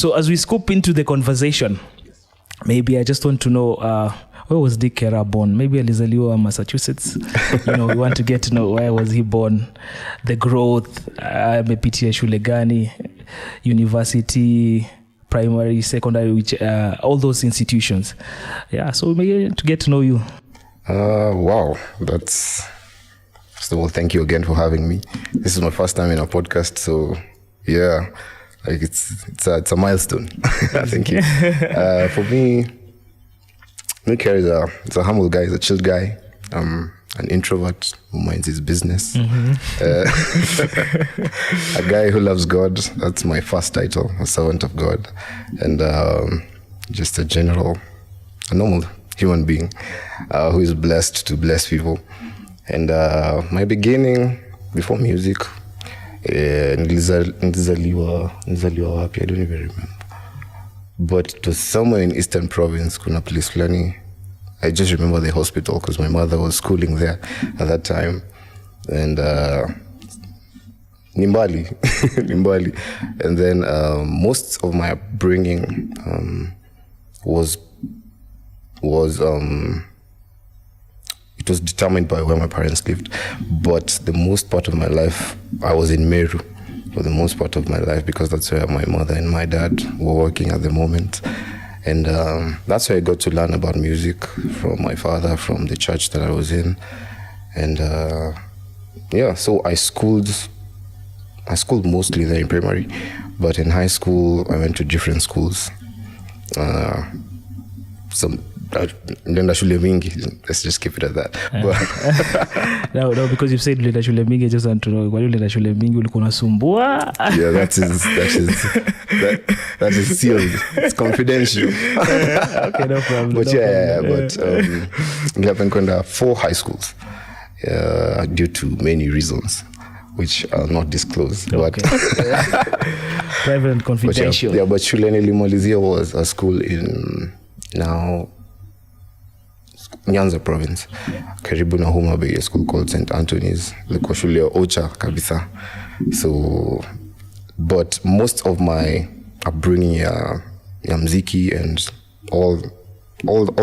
So as we scope into the conversation, maybe I just want to know, where was Niqq Kerah born? Maybe alizaliwa Massachusetts. We want to get to know where was he born, the growth, amepitia shule gani, university, primary, secondary, which all those institutions. Yeah, so maybe to get to know you. Wow, that's... First of all, thank you again for having me. This is my first time in a podcast, so yeah, like it's a milestone. Thank you. For me, Niqq Kerah is a humble guy, he's a chilled guy, an introvert who minds his business. A guy who loves God. That's my first title, a servant of God, and just a normal human being who is blessed to bless people. And my beginning before music, nilizaliwa wapi, I don't even remember. But it was somewhere in Eastern Province, kuna place fulani. I just remember the hospital because my mother was schooling there at that time. And Nimbali. And then most of my upbringing was it was determined by where my parents lived. But the most part of my life, I was in Meru for the most part of my life because that's where my mother and my dad were working at the moment. And that's where I got to learn about music from my father, from the church that I was in. And so I schooled mostly there in primary, but in high school, I went to different schools. Nilienda shule mingi. Let's just keep it at that. No, because you've said nilienda shule mingi, I just want to know, kwa nilienda shule mingi ulikuwa unasumbua? Yeah, that is sealed. It's confidential. Okay, no problem. But nilienda kwenda 4 high schools due to many reasons, which I'll not disclose. Okay. But private and confidential. But shule nilimalizia was a school in now Nyanza province, karibu na Homa Bay, a school called St. Anthony's. Ilikuwa shule ya Ocha kabisa. So, but most of my upbringing ya mziki and all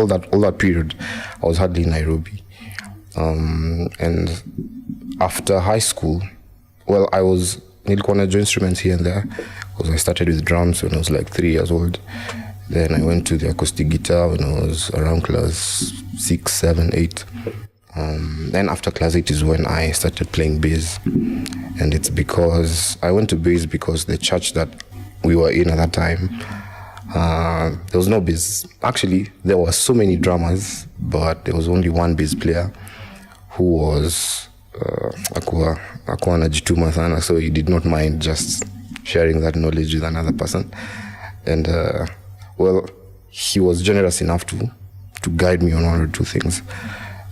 that period, I was hardly in Nairobi. And after high school, well, nilikuwa na join instruments here and there because I started with drums when I was like 3 years old. Then I went to the acoustic guitar when I was around class 6, 7, 8. Then after class 8 is when I started playing bass. And it's because I went to bass because the church that we were in at that time, there was no bass. Actually, there were so many drummers, but there was only one bass player who was akuwa anajituma sana, so he did not mind just sharing that knowledge with another person. And he was generous enough to guide me on 1 or 2 things.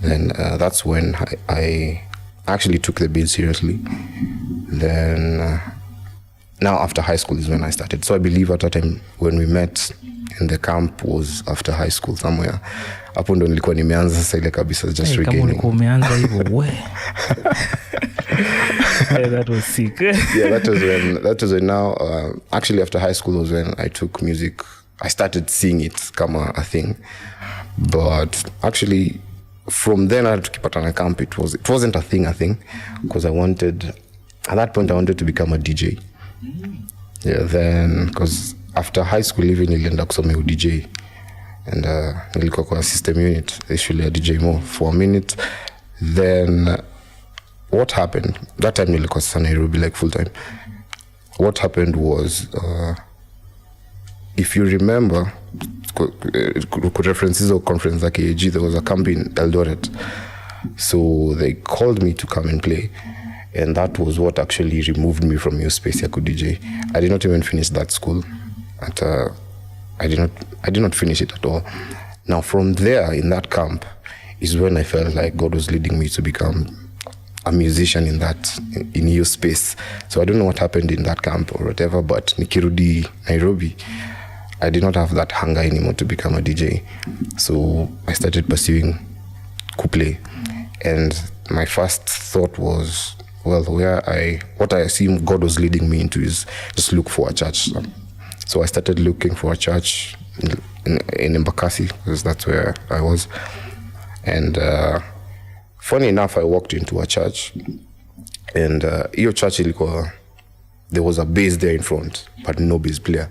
Then that's when I actually took the bass seriously. Then now after high school is when I started. So I believe at that time when we met in the camp was after high school somewhere. Hapo ndo nilikuwa nimeanza sasa ile kabisa just regaining. Kama ulikuwa umeanza hivyo we. That was sick. Yeah, that was when now actually after high school was when I took music. I started seeing it kama a thing. But actually from then on tukipatana camp it wasn't a thing because at that point I wanted to become a DJ. Yeah, then because after high school even nilienda kusomea DJ and nilikuwa kwa system unit actually a DJ more for a minute. Then what happened that time nilikuwa sasa Nairobi like full time. What happened was if you remember references or conference like KG, there was a camp in Eldoret, so they called me to come and play, and that was what actually removed me from your space ya DJ. I did not even finish that school I did not finish it at all. Now from there in that camp is when I felt like God was leading me to become a musician in your space. So I don't know what happened in that camp or whatever, but nikirudi Nairobi, I did not have that hunger anymore to become a DJ. So I started pursuing kuplay. And my first thought was, well, what I assume God was leading me into is just look for a church. So I started looking for a church in Embakasi, because that's where I was. And funny enough, I walked into a church, and your church, there was a bass there in front, but no bass player.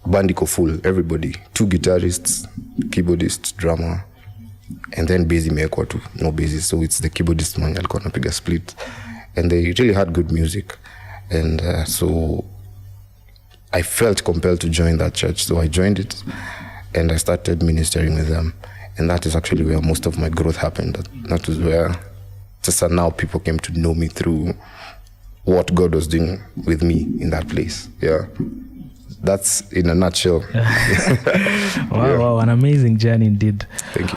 Bandit full, everybody, 2 guitarists, keyboardist, drummer, and then bass imewekwa tu, no bassist. So it's the keyboardist man alikuwa anapiga split, and they really had good music. And so I felt compelled to join that church. So I joined it, and I started ministering with them. And that is actually where most of my growth happened. That was where just now people came to know me through what God was doing with me in that place. Yeah. That's in a nutshell. Wow, an amazing journey indeed. Thank you.